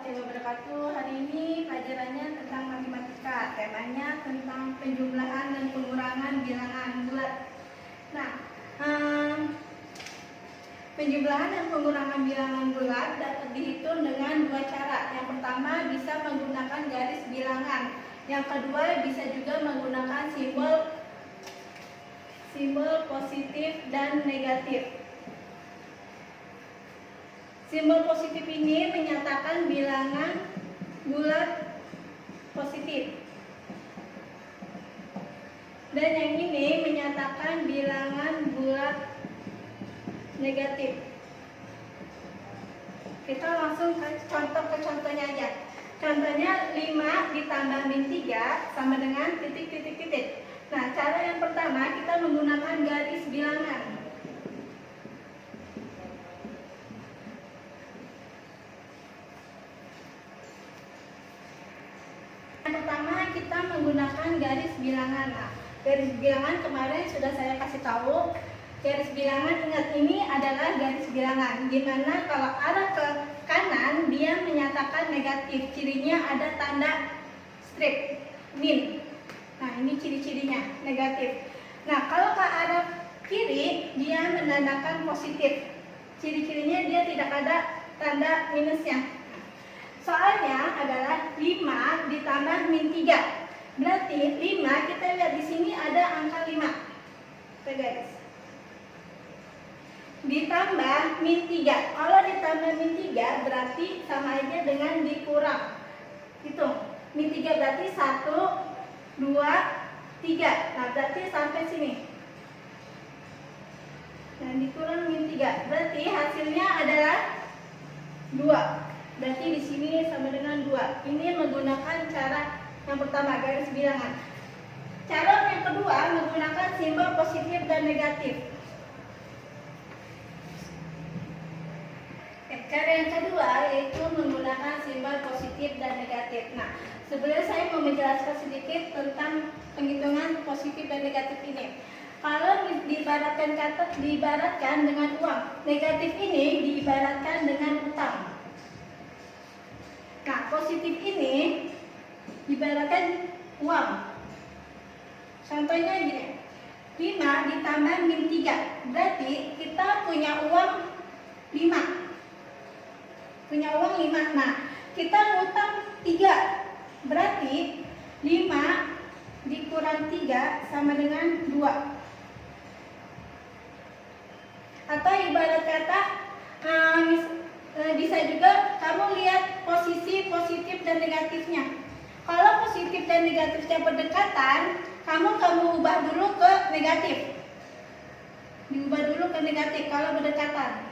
warahmatullahi wabarakatuh. Hari ini pelajarannya tentang matematika. Temanya tentang penjumlahan dan pengurangan bilangan bulat. Nah, penjumlahan dan pengurangan bilangan bulat dapat dihitung dengan dua cara. Yang pertama bisa menggunakan garis bilangan. Yang kedua bisa juga menggunakan simbol positif dan negatif. Simbol positif ini menyatakan bilangan bulat positif. Dan yang ini menyatakan bilangan bulat negatif. Kita langsung ke contohnya aja. Contohnya 5 ditambah min 3 sama dengan titik. Nah, cara yang pertama kita menggunakan garis bilangan. Yang pertama kita menggunakan garis bilangan. Nah, garis bilangan kemarin sudah saya kasih tahu. Garis bilangan, ingat ini adalah garis bilangan. Gimana kalau arah ke kanan dia menyatakan negatif. Cirinya ada tanda strip min. Nah, ini ciri-cirinya negatif. Nah, kalau ke arah kiri dia menandakan positif. Ciri-cirinya dia tidak ada tanda minusnya. Soalnya adalah 5 ditambah min 3. Berarti 5, kita lihat di sini ada angka 5. Kita garis. Ditambah min 3. Kalau ditambah min 3 berarti sama aja dengan dikurang. Hitung. Min 3 berarti 1, 2, 3. Nah, berarti sampai sini. Nah, dikurang min 3. Berarti hasilnya adalah 2. Berarti di sini sama dengan 2. Ini menggunakan cara yang pertama, garis bilangan. Cara yang kedua menggunakan simbol positif dan negatif. Cara yang kedua yaitu menggunakan simbol positif dan negatif. Nah, sebenarnya saya mau menjelaskan sedikit tentang penghitungan positif dan negatif ini. Kalau diibaratkan dengan uang, negatif ini diibaratkan dengan utang. Nah, positif ini ibaratkan uang. Contohnya gini, 5 ditambah min 3. Berarti kita punya uang 5. Nah, kita utang 3. Berarti 5 dikurang 3 sama dengan 2. Atau ibarat kata bisa juga kamu lihat posisi positif dan negatifnya. Kalau positif dan negatifnya berdekatan, kamu ubah dulu ke negatif. Diubah dulu ke negatif kalau berdekatan.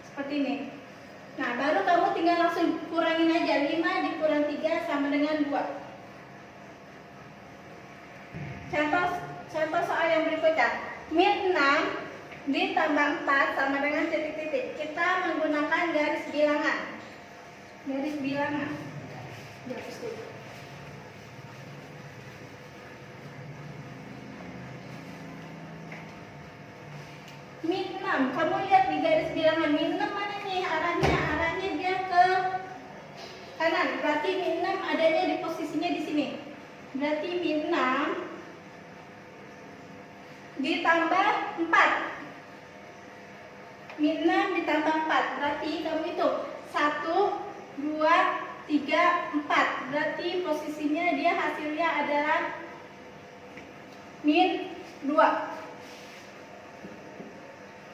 Seperti ini. Nah, baru kamu tinggal langsung kurangin aja. 5 dikurang 3 sama dengan 2. Contoh soal yang berikutnya. Min 6 ditambah 4 sama dengan titik. Kita menggunakan garis bilangan. Garis bilangan. Min 6, kamu lihat di garis bilangan min 6 mana nih arahnya? Arahnya dia ke kanan. Berarti min 6 adanya di posisinya di sini. Berarti min 6 ditambah 4. Min 6 ditambah 4. Berarti kamu hitung 1, 2, 3, 4. Berarti posisinya dia hasilnya adalah min 2.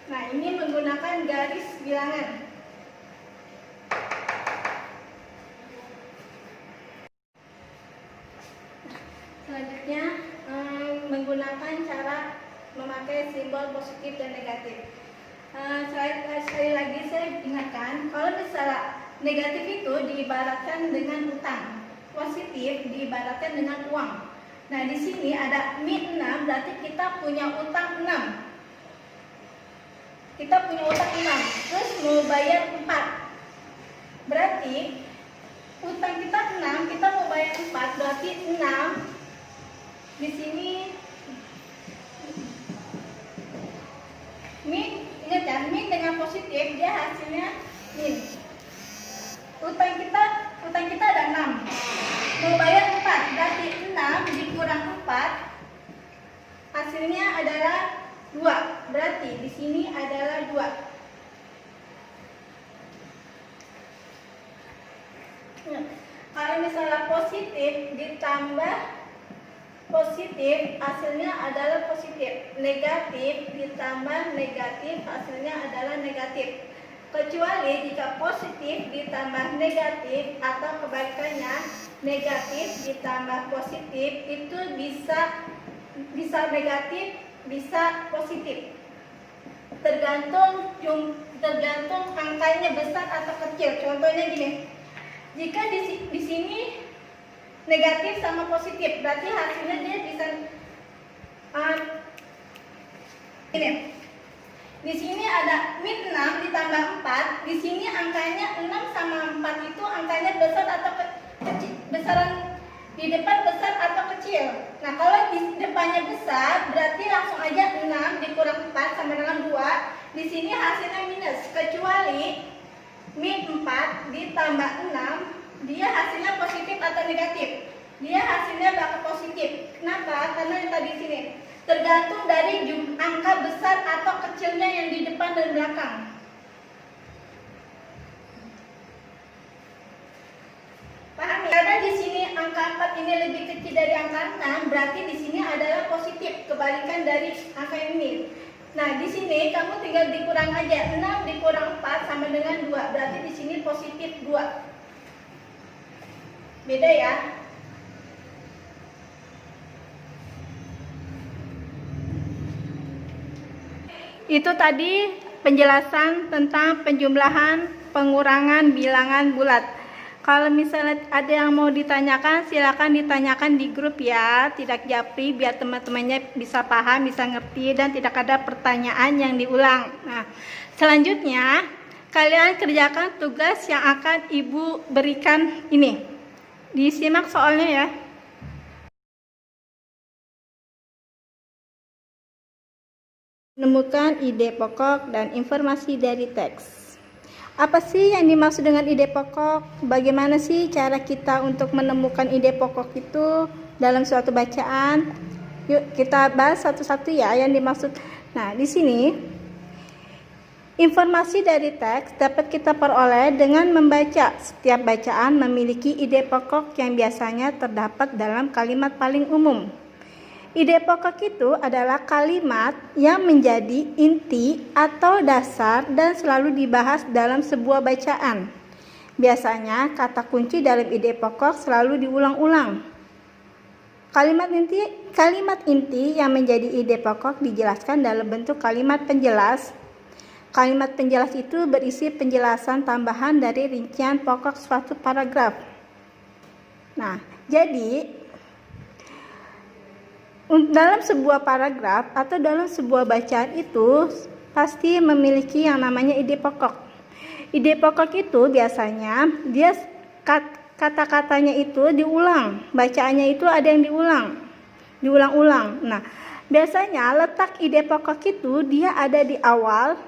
Nah, ini menggunakan garis bilangan. Selanjutnya menggunakan cara memakai simbol positif dan negatif. Sekali lagi saya ingatkan, kalau misalnya negatif itu diibaratkan dengan utang, positif diibaratkan dengan uang. Nah, di sini ada min 6, berarti kita punya utang 6. Kita punya utang 6, terus mau bayar 4. Berarti utang kita 6, kita mau bayar 4, berarti 6 di sini min. Ingat ya, min dengan positif dia hasilnya min. Utang kita hasilnya adalah 2. Berarti di sini adalah 2. Nah, kalau misalnya positif ditambah positif, hasilnya adalah positif. Negatif ditambah negatif, hasilnya adalah negatif. Kecuali jika positif ditambah negatif atau kebalikannya, negatif ditambah positif, itu bisa negatif, bisa positif. Tergantung angkanya besar atau kecil. Contohnya gini. Jika di sini negatif sama positif, berarti hasilnya dia bisa ini. Di sini ada min 6 ditambah 4. Di sini angkanya 6 sama 4 itu angkanya besar atau kecil? Besaran di depan besar atau kecil? Nah, kalau di depannya besar, berarti langsung aja 6 dikurang 4 sama dengan 2. Di sini hasilnya minus. Kecuali min 4 ditambah 6, dia hasilnya positif atau negatif? Dia hasilnya bakal positif. Kenapa? Karena yang tadi sini tergantung dari angka besar atau kecilnya yang di depan dan belakang. Paham ya? Karena di sini angka 4 ini lebih kecil dari angka 6, berarti di sini adalah positif, kebalikan dari angka ini. Nah, di sini kamu tinggal dikurang aja. 6 dikurang 4 sama dengan 2, berarti di sini positif 2. Beda ya? Itu tadi penjelasan tentang penjumlahan pengurangan bilangan bulat. Kalau misalnya ada yang mau ditanyakan, silakan ditanyakan di grup ya, tidak japri, biar teman-temannya bisa paham, bisa ngerti, dan tidak ada pertanyaan yang diulang. Nah, selanjutnya kalian kerjakan tugas yang akan Ibu berikan ini. Disimak soalnya ya. Menemukan ide pokok dan informasi dari teks. Apa sih yang dimaksud dengan ide pokok? Bagaimana sih cara kita untuk menemukan ide pokok itu dalam suatu bacaan? Yuk kita bahas satu-satu ya yang dimaksud. Nah, di sini informasi dari teks dapat kita peroleh dengan membaca. Setiap bacaan memiliki ide pokok yang biasanya terdapat dalam kalimat paling umum. Ide pokok itu adalah kalimat yang menjadi inti atau dasar dan selalu dibahas dalam sebuah bacaan. Biasanya kata kunci dalam ide pokok selalu diulang-ulang. Kalimat inti yang menjadi ide pokok dijelaskan dalam bentuk kalimat penjelas. Kalimat penjelas itu berisi penjelasan tambahan dari rincian pokok suatu paragraf. Nah, jadi dalam sebuah paragraf atau dalam sebuah bacaan itu pasti memiliki yang namanya ide pokok. Ide pokok itu biasanya dia kata-katanya itu diulang, bacaannya itu ada yang diulang-ulang. Nah, biasanya letak ide pokok itu dia ada di awal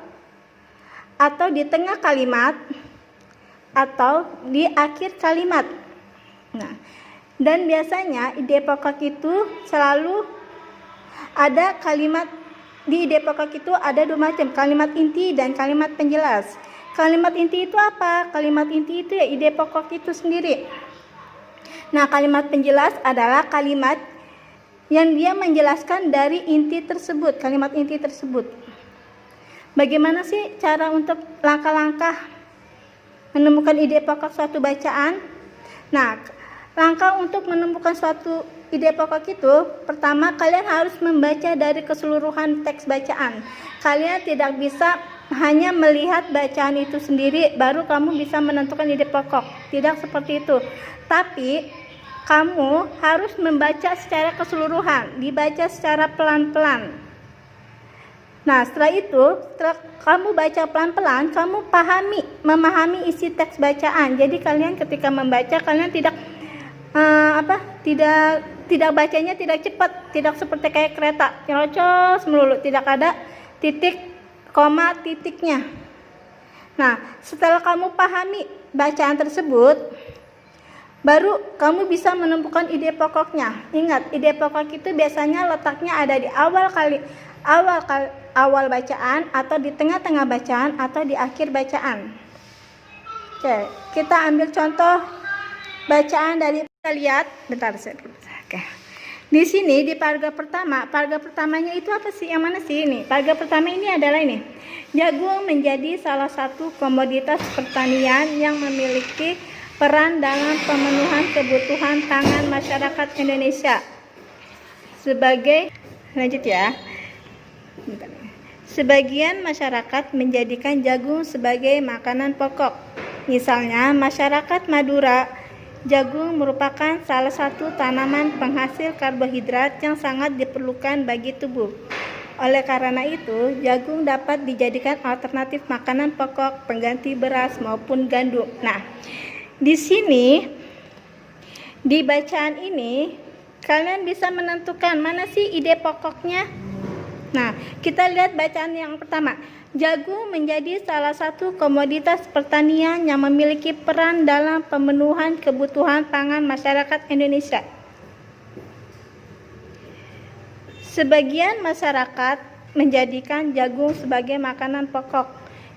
atau di tengah kalimat atau di akhir kalimat. Nah, dan biasanya ide pokok itu selalu ada kalimat. Di ide pokok itu ada dua macam, kalimat inti dan kalimat penjelas. Kalimat inti itu apa? Kalimat inti itu ya ide pokok itu sendiri. Nah, kalimat penjelas adalah kalimat yang dia menjelaskan dari inti tersebut, kalimat inti tersebut. Bagaimana sih cara untuk langkah-langkah menemukan ide pokok suatu bacaan? Nah, langkah untuk menemukan suatu ide pokok itu, pertama kalian harus membaca dari keseluruhan teks bacaan. Kalian tidak bisa hanya melihat bacaan itu sendiri baru kamu bisa menentukan ide pokok. Tidak seperti itu. Tapi kamu harus membaca secara keseluruhan, dibaca secara pelan-pelan. Nah, setelah kamu baca pelan-pelan, kamu memahami isi teks bacaan. Jadi kalian ketika membaca kalian tidak bacanya tidak cepat, tidak seperti kayak kereta nyerocos melulu, tidak ada titik, koma, titiknya. Nah, setelah kamu pahami bacaan tersebut, baru kamu bisa menemukan ide pokoknya. Ingat, ide pokok itu biasanya letaknya ada di awal bacaan, atau di tengah-tengah bacaan, atau di akhir bacaan. Oke, kita ambil contoh bacaan dari, kita lihat bentar. Oke. Di sini di paragraf pertamanya itu apa sih? Yang mana sih ini? Paragraf pertama ini adalah ini. Jagung menjadi salah satu komoditas pertanian yang memiliki peran dalam pemenuhan kebutuhan pangan masyarakat Indonesia. Sebagian masyarakat menjadikan jagung sebagai makanan pokok. Misalnya, masyarakat Madura, jagung merupakan salah satu tanaman penghasil karbohidrat yang sangat diperlukan bagi tubuh. Oleh karena itu, jagung dapat dijadikan alternatif makanan pokok pengganti beras maupun gandum. Nah, di sini, di bacaan ini, kalian bisa menentukan mana sih ide pokoknya. Nah, kita lihat bacaan yang pertama. Jagung menjadi salah satu komoditas pertanian yang memiliki peran dalam pemenuhan kebutuhan pangan masyarakat Indonesia. Sebagian masyarakat menjadikan jagung sebagai makanan pokok.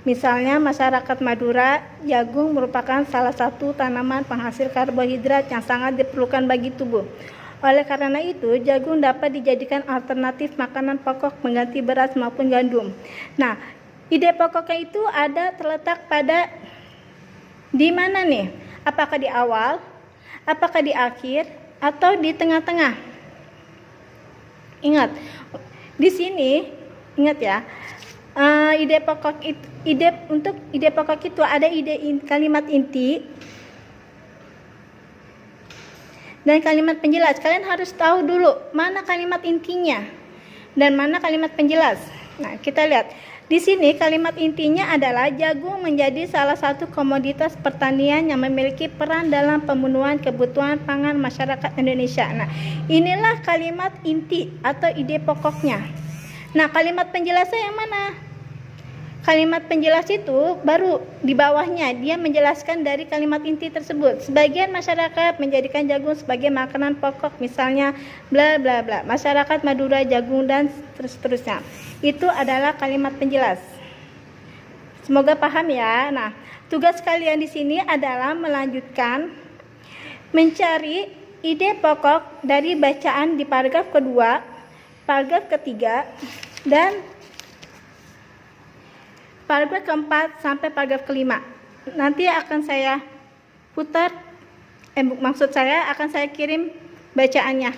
Misalnya, masyarakat Madura, jagung merupakan salah satu tanaman penghasil karbohidrat yang sangat diperlukan bagi tubuh. Oleh karena itu, jagung dapat dijadikan alternatif makanan pokok pengganti beras maupun gandum. Nah, ide pokoknya itu ada terletak pada di mana nih? Apakah di awal, apakah di akhir, atau di tengah-tengah? Ingat, di sini ingat ya. Ide pokok itu ada kalimat inti dan kalimat penjelas. Kalian harus tahu dulu mana kalimat intinya dan mana kalimat penjelas. Nah, kita lihat di sini kalimat intinya adalah jagung menjadi salah satu komoditas pertanian yang memiliki peran dalam pemenuhan kebutuhan pangan masyarakat Indonesia. Nah, inilah kalimat inti atau ide pokoknya. Nah, kalimat penjelasnya yang mana? Kalimat penjelas itu baru di bawahnya, dia menjelaskan dari kalimat inti tersebut. Sebagian masyarakat menjadikan jagung sebagai makanan pokok, misalnya bla bla bla. Masyarakat Madura jagung dan seterusnya. Itu adalah kalimat penjelas. Semoga paham ya. Nah, tugas kalian di sini adalah melanjutkan mencari ide pokok dari bacaan di paragraf kedua, paragraf ketiga, dan paragraf keempat sampai paragraf kelima. Nanti akan saya putar, maksud saya akan saya kirim bacaannya.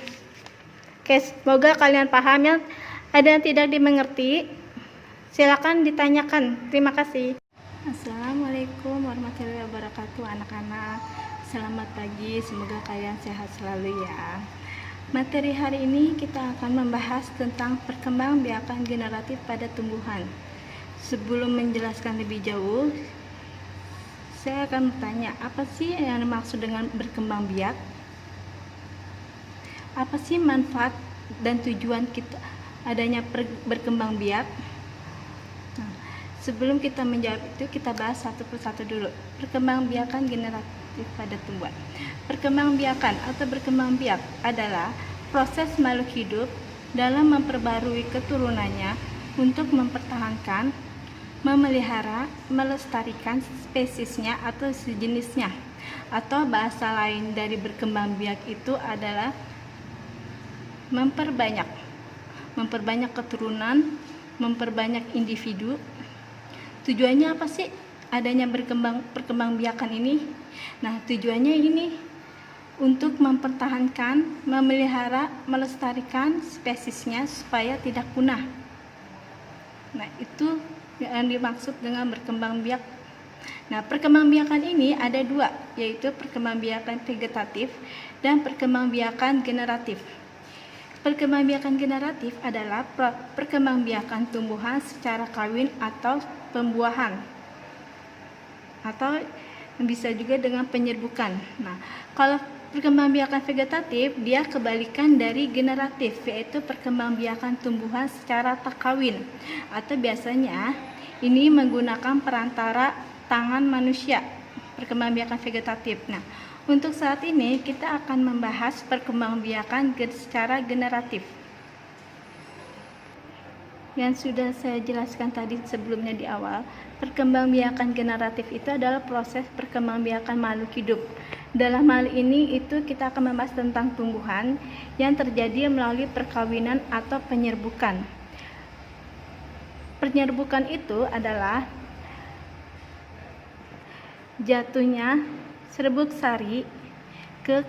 Oke, semoga kalian paham ya. Ada yang tidak dimengerti, silakan ditanyakan. Terima kasih. Assalamualaikum warahmatullahi wabarakatuh, anak-anak. Selamat pagi, semoga kalian sehat selalu ya. Materi hari ini kita akan membahas tentang perkembangbiakan generatif pada tumbuhan. Sebelum menjelaskan lebih jauh, saya akan bertanya, apa sih yang dimaksud dengan berkembang biak? Apa sih manfaat dan tujuan kita adanya berkembang biak? Nah, sebelum kita menjawab itu, kita bahas satu persatu dulu. Perkembangbiakan generatif pada tumbuhan. Perkembangbiakan atau berkembang biak adalah proses makhluk hidup dalam memperbarui keturunannya untuk mempertahankan, memelihara, melestarikan spesiesnya atau sejenisnya. Atau bahasa lain dari berkembang biak itu adalah memperbanyak keturunan, memperbanyak individu. Tujuannya apa sih adanya perkembangbiakan ini? Nah, tujuannya ini untuk mempertahankan, memelihara, melestarikan spesiesnya supaya tidak punah. Nah, itu yang dimaksud dengan berkembang biak. Nah, perkembangbiakan ini ada dua, yaitu perkembangbiakan vegetatif dan perkembangbiakan generatif. Perkembangbiakan generatif adalah perkembangbiakan tumbuhan secara kawin atau pembuahan, atau bisa juga dengan penyerbukan. Nah, kalau perkembangbiakan vegetatif, dia kebalikan dari generatif, yaitu perkembangbiakan tumbuhan secara tak kawin, atau biasanya ini menggunakan perantara tangan manusia. Perkembangbiakan vegetatif. Nah, Untuk saat ini kita akan membahas perkembangbiakan secara generatif. Yang sudah saya jelaskan tadi sebelumnya di awal, perkembangbiakan generatif itu adalah proses perkembangbiakan makhluk hidup. Dalam hal ini kita akan membahas tentang tumbuhan yang terjadi melalui perkawinan atau penyerbukan. Penyerbukan itu adalah jatuhnya serbuk sari ke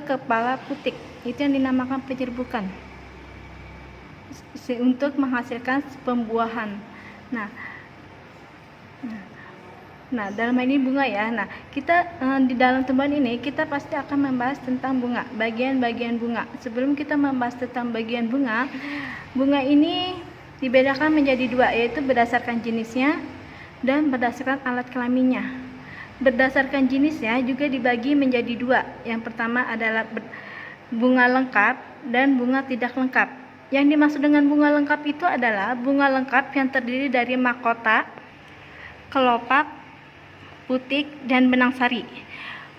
kepala putik. Itu yang dinamakan penyerbukan, untuk menghasilkan pembuahan. Nah, dalam ini bunga ya. Nah, kita di dalam tumbuhan ini kita pasti akan membahas tentang bunga, bagian-bagian bunga. Sebelum kita membahas tentang bagian bunga, bunga ini dibedakan menjadi dua, yaitu berdasarkan jenisnya dan berdasarkan alat kelaminnya. Berdasarkan jenisnya juga dibagi menjadi dua. Yang pertama adalah bunga lengkap dan bunga tidak lengkap. Yang dimaksud dengan bunga lengkap itu adalah bunga lengkap yang terdiri dari mahkota, kelopak, putik, dan benang sari.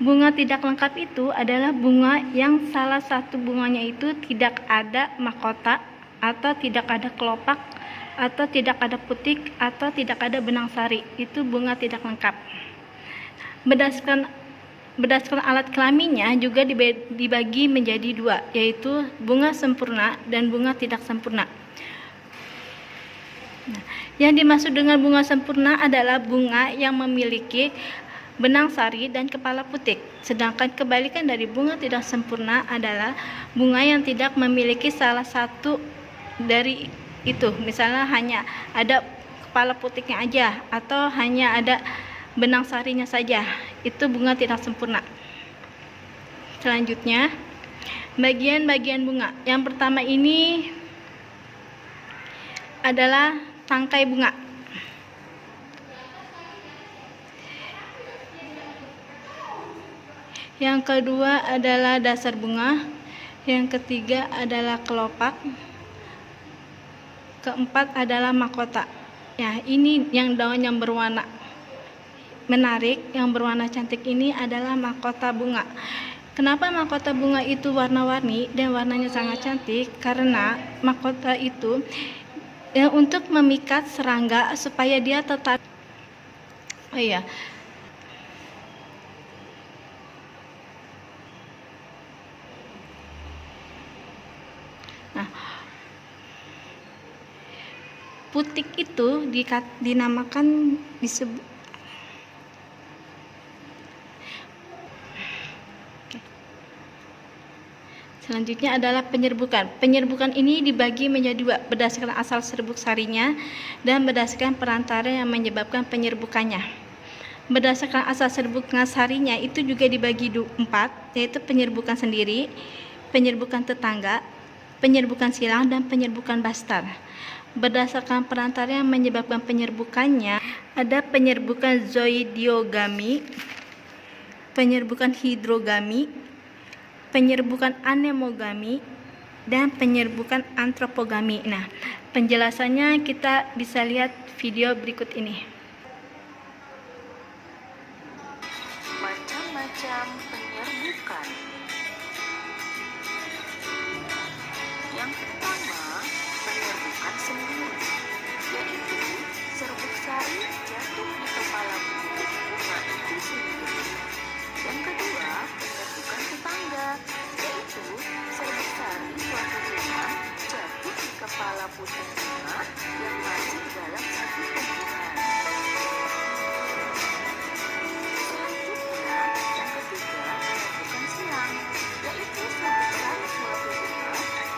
Bunga tidak lengkap itu adalah bunga yang salah satu bunganya itu tidak ada mahkota, atau tidak ada kelopak, atau tidak ada putik, atau tidak ada benang sari. Itu bunga tidak lengkap. Berdasarkan alat kelaminnya juga dibagi menjadi dua, yaitu bunga sempurna dan bunga tidak sempurna. Yang dimaksud dengan bunga sempurna adalah bunga yang memiliki benang sari dan kepala putik. Sedangkan kebalikan dari bunga tidak sempurna adalah bunga yang tidak memiliki salah satu dari itu. Misalnya hanya ada kepala putiknya aja, atau hanya ada benang sarinya saja. Itu bunga tidak sempurna. Selanjutnya, bagian-bagian bunga. Yang pertama ini adalah tangkai bunga. Yang kedua adalah dasar bunga. Yang ketiga adalah kelopak. Keempat adalah mahkota. Ya, ini yang daun yang berwarna menarik, yang berwarna cantik ini adalah mahkota bunga. Kenapa mahkota bunga itu warna-warni dan warnanya sangat cantik? Karena mahkota itu untuk memikat serangga supaya dia tetap. Nah, putik itu dinamakan disebut. Selanjutnya adalah penyerbukan. Penyerbukan ini dibagi menjadi dua, berdasarkan asal serbuk sarinya dan berdasarkan perantara yang menyebabkan penyerbukannya. Berdasarkan asal serbuk sarinya itu juga dibagi empat, yaitu penyerbukan sendiri, penyerbukan tetangga, penyerbukan silang, dan penyerbukan bastar. Berdasarkan perantara yang menyebabkan penyerbukannya, ada penyerbukan zoidiogami, penyerbukan hidrogami, penyerbukan anemogami, dan penyerbukan antropogami. Nah, penjelasannya kita bisa lihat video berikut ini. Macam-macam penyerbukan. Yang pertama, penyerbukan sendiri, yaitu serbuk sari jatuh di kepala putik bunga itu sendiri. Yang kedua, penyerbukan tetangga, yaitu serbuk sari suatu bunga jatuh di kepala putik bunga yang masih dalam satu tumbuhan. Selanjutnya, yang ketiga, penyerbukan silang, yaitu serbuk sari suatu bunga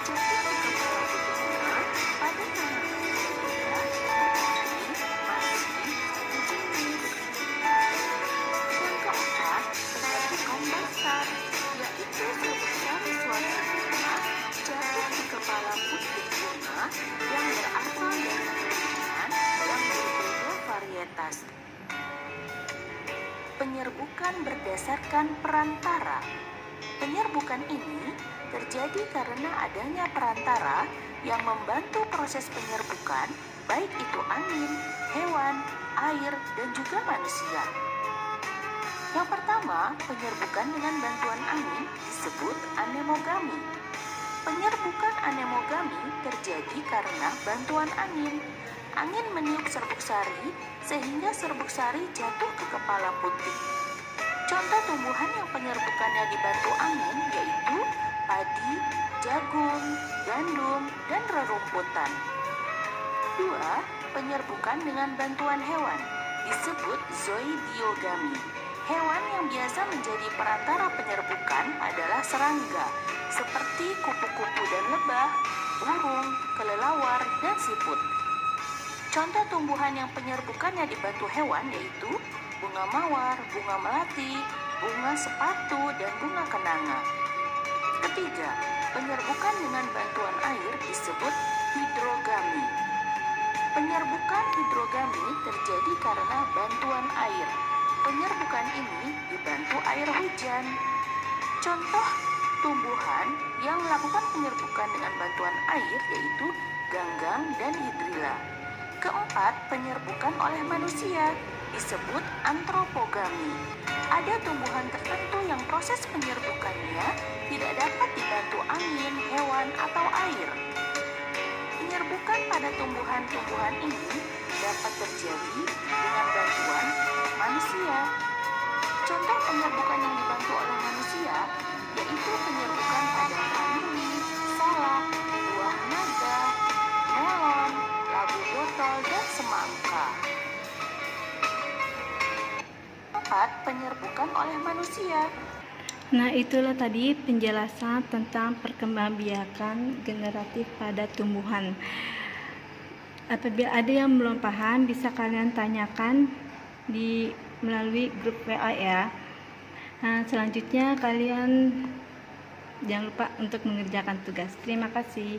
jatuh di kepala putik bunga pada tangan berbeda tetapi masih satu jenis. Yang keempat, penyerbukan bastar, yaitu serbuk sari suatu bunga jatuh di kepala putik bunga yang berasal dari tumbuhan yang berbeda varietas. Penyerbukan berdasarkan perantara. Penyerbukan ini terjadi karena adanya perantara yang membantu proses penyerbukan, baik itu angin, hewan, air, dan juga manusia. Yang pertama, penyerbukan dengan bantuan angin disebut anemogami. Penyerbukan anemogami terjadi karena bantuan angin. Angin meniup serbuk sari sehingga serbuk sari jatuh ke kepala putik. Contoh tumbuhan yang penyerbukannya dibantu angin yaitu padi, jagung, gandum, dan rerumputan. 2. Penyerbukan dengan bantuan hewan disebut zoidiogami. Hewan yang biasa menjadi perantara penyerbukan adalah serangga, seperti kupu-kupu dan lebah, burung, kelelawar, dan siput. Contoh tumbuhan yang penyerbukannya dibantu hewan yaitu bunga mawar, bunga melati, bunga sepatu, dan bunga kenanga. Ketiga, penyerbukan dengan bantuan air disebut hidrogami. Penyerbukan hidrogami terjadi karena bantuan air. Penyerbukan ini dibantu air hujan. Contoh tumbuhan yang melakukan penyerbukan dengan bantuan air yaitu ganggang dan hidrilla. Keempat, penyerbukan oleh manusia disebut antropogami. Ada tumbuhan tertentu yang proses penyerbukannya tidak dapat dibantu angin, hewan, atau air. Penyerbukan pada tumbuhan-tumbuhan ini dapat terjadi dengan bantuan manusia. Contoh penyerbukan yang dibantu oleh manusia yaitu penyerbukan pada vanili, salak, buah naga, melon, labu botol, dan semangka. 4. Penyerbukan oleh manusia. Nah, itulah tadi penjelasan tentang perkembangbiakan generatif pada tumbuhan. Apabila ada yang belum paham, bisa kalian tanyakan melalui grup WA ya. Nah, selanjutnya kalian jangan lupa untuk mengerjakan tugas. Terima kasih.